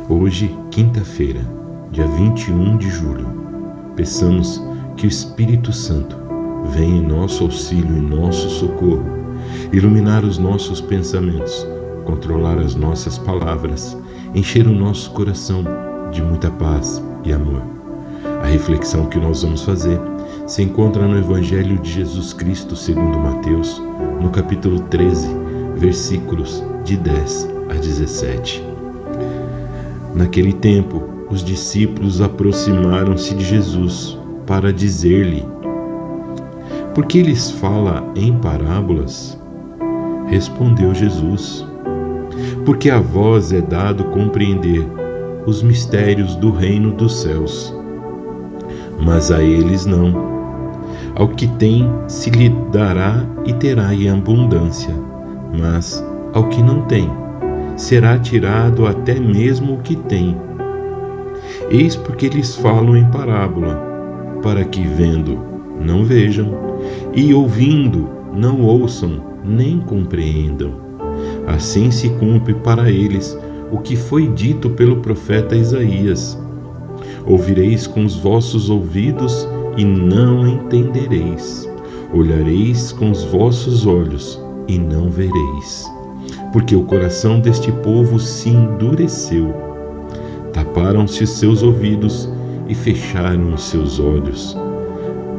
Hoje, quinta-feira, dia 21 de julho, peçamos que o Espírito Santo venha em nosso auxílio e nosso socorro, iluminar os nossos pensamentos, controlar as nossas palavras, encher o nosso coração de muita paz e amor. A reflexão que nós vamos fazer se encontra no Evangelho de Jesus Cristo segundo Mateus, no capítulo 13, versículos de 10 a 17. Naquele tempo, os discípulos aproximaram-se de Jesus para dizer-lhe: por que lhes fala em parábolas? Respondeu Jesus: porque a vós é dado compreender os mistérios do reino dos céus, mas a eles não. Ao que tem se lhe dará e terá em abundância, mas ao que não tem, será tirado até mesmo o que tem. Eis porque lhes falo em parábola, para que vendo não vejam, e ouvindo não ouçam nem compreendam. Assim se cumpre para eles o que foi dito pelo profeta Isaías: ouvireis com os vossos ouvidos e não entendereis, olhareis com os vossos olhos e não vereis. Porque o coração deste povo se endureceu, taparam-se os seus ouvidos e fecharam os seus olhos,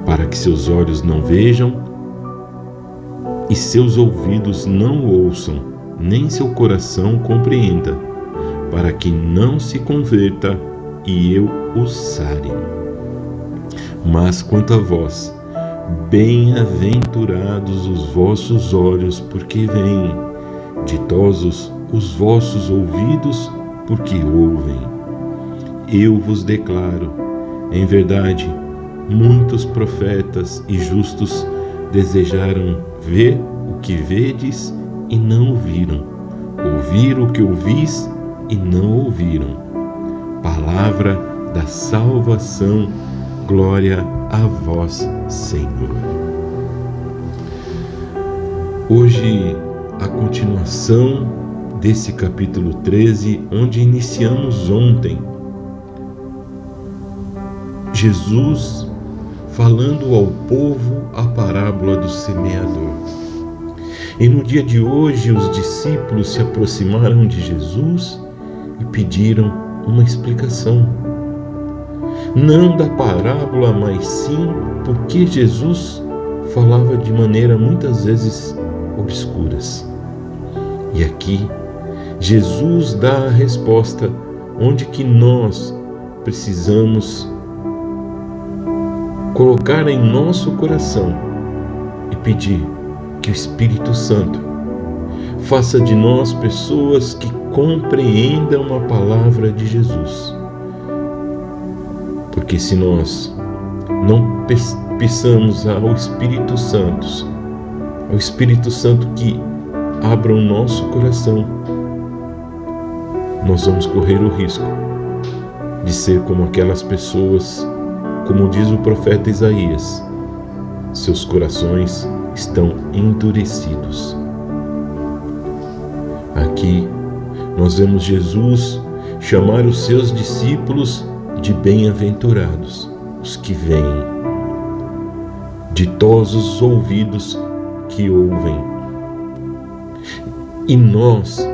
para que seus olhos não vejam e seus ouvidos não ouçam, nem seu coração compreenda, para que não se converta e eu os sare. Mas quanto a vós, bem-aventurados os vossos olhos, porque veem, ditosos os vossos ouvidos, porque ouvem. Eu vos declaro, em verdade, muitos profetas e justos desejaram ver o que vedes e não ouviram, ouvir o que ouvis e não ouviram. Palavra da salvação, glória a vós, Senhor. Hoje, a continuação desse capítulo 13, onde iniciamos ontem. Jesus falando ao povo a parábola do semeador. E no dia de hoje, os discípulos se aproximaram de Jesus e pediram uma explicação. Não da parábola, mas sim porque Jesus falava de maneira muitas vezes obscuras. E aqui, Jesus dá a resposta onde que nós precisamos colocar em nosso coração e pedir que o Espírito Santo faça de nós pessoas que compreendam a palavra de Jesus. Porque se nós não peçamos ao Espírito Santo que abra o nosso coração, nós vamos correr o risco de ser como aquelas pessoas, como diz o profeta Isaías: seus corações estão endurecidos. Aqui nós vemos Jesus chamar os seus discípulos de bem-aventurados, os que veem, ditosos os ouvidos que ouvem. E nós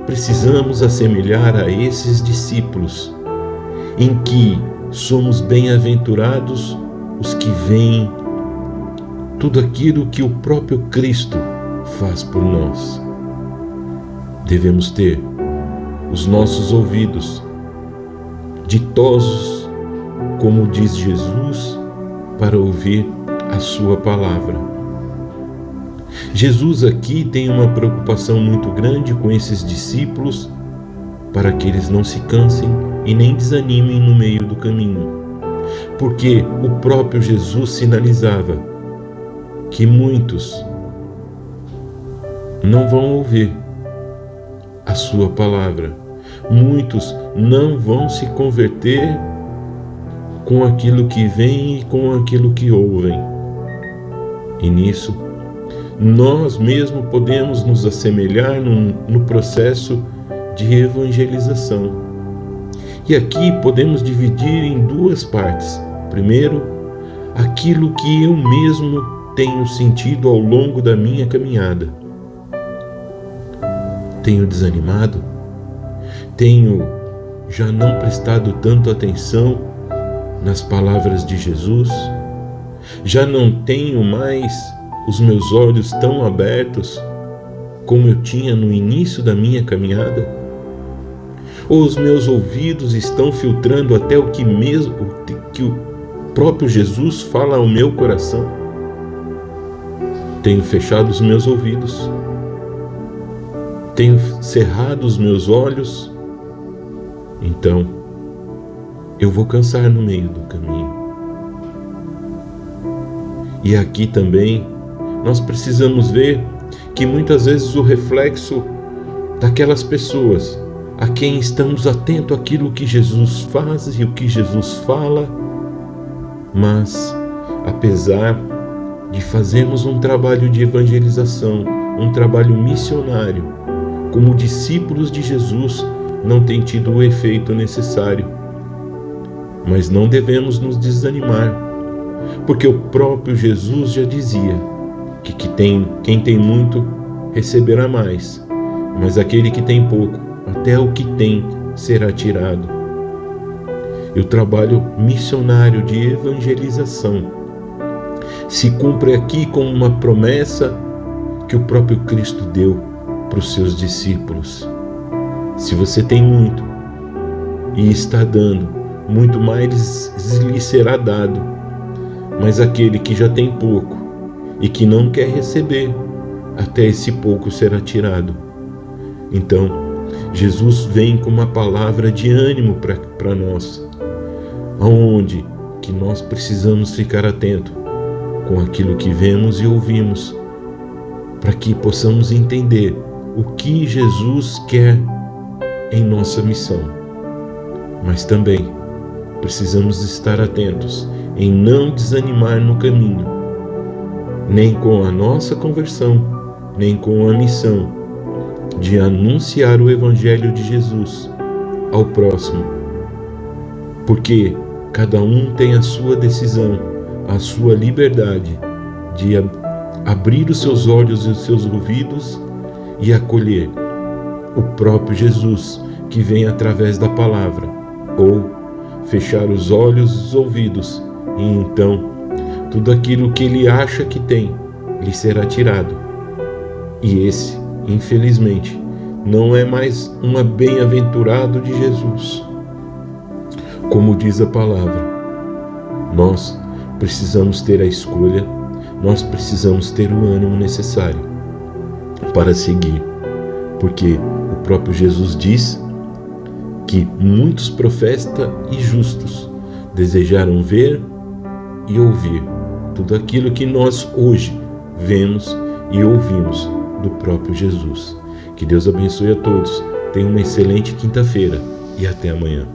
precisamos assemelhar a esses discípulos, em que somos bem-aventurados os que veem tudo aquilo que o próprio Cristo faz por nós. Devemos ter os nossos ouvidos ditosos, como diz Jesus, para ouvir a sua palavra. Jesus aqui tem uma preocupação muito grande com esses discípulos, para que eles não se cansem e nem desanimem no meio do caminho, porque o próprio Jesus sinalizava que muitos não vão ouvir a sua palavra, muitos não vão se converter com aquilo que vem e com aquilo que ouvem. E nisso, nós mesmos podemos nos assemelhar no processo de evangelização, E aqui podemos dividir em duas partes. Primeiro, aquilo que eu mesmo tenho sentido ao longo da minha caminhada. Tenho desanimado? Tenho já não prestado tanto atenção nas palavras de Jesus? Já não tenho mais os meus olhos tão abertos como eu tinha no início da minha caminhada? Ou os meus ouvidos estão filtrando até o que o próprio Jesus fala ao meu coração? Tenho fechado os meus ouvidos? Tenho cerrado os meus olhos? Então, eu vou cansar no meio do caminho. E aqui também, nós precisamos ver que muitas vezes o reflexo daquelas pessoas a quem estamos atentos àquilo que Jesus faz e o que Jesus fala, mas apesar de fazermos um trabalho de evangelização, um trabalho missionário, como discípulos de Jesus, não tem tido o efeito necessário. Mas não devemos nos desanimar, porque o próprio Jesus já dizia que quem tem muito receberá mais, mas aquele que tem pouco, até o que tem será tirado. E o trabalho missionário de evangelização se cumpre aqui como uma promessa que o próprio Cristo deu para os seus discípulos. Se você tem muito e está dando, muito mais lhe será dado. Mas aquele que já tem pouco e que não quer receber, até esse pouco será tirado. Então, Jesus vem com uma palavra de ânimo para nós, aonde que nós precisamos ficar atentos com aquilo que vemos e ouvimos, para que possamos entender o que Jesus quer em nossa missão. Mas também precisamos estar atentos em não desanimar no caminho, nem com a nossa conversão, nem com a missão de anunciar o Evangelho de Jesus ao próximo, porque cada um tem a sua decisão, a sua liberdade de abrir os seus olhos e os seus ouvidos e acolher o próprio Jesus que vem através da palavra, ou fechar os olhos e os ouvidos, e então tudo aquilo que ele acha que tem lhe será tirado. E esse, infelizmente, não é mais um bem-aventurado de Jesus. Como diz a palavra, nós precisamos ter a escolha, nós precisamos ter o ânimo necessário para seguir, porque o próprio Jesus diz que muitos profetas e justos desejaram ver e ouvir tudo aquilo que nós hoje vemos e ouvimos do próprio Jesus. Que Deus abençoe a todos. Tenha uma excelente quinta-feira e até amanhã.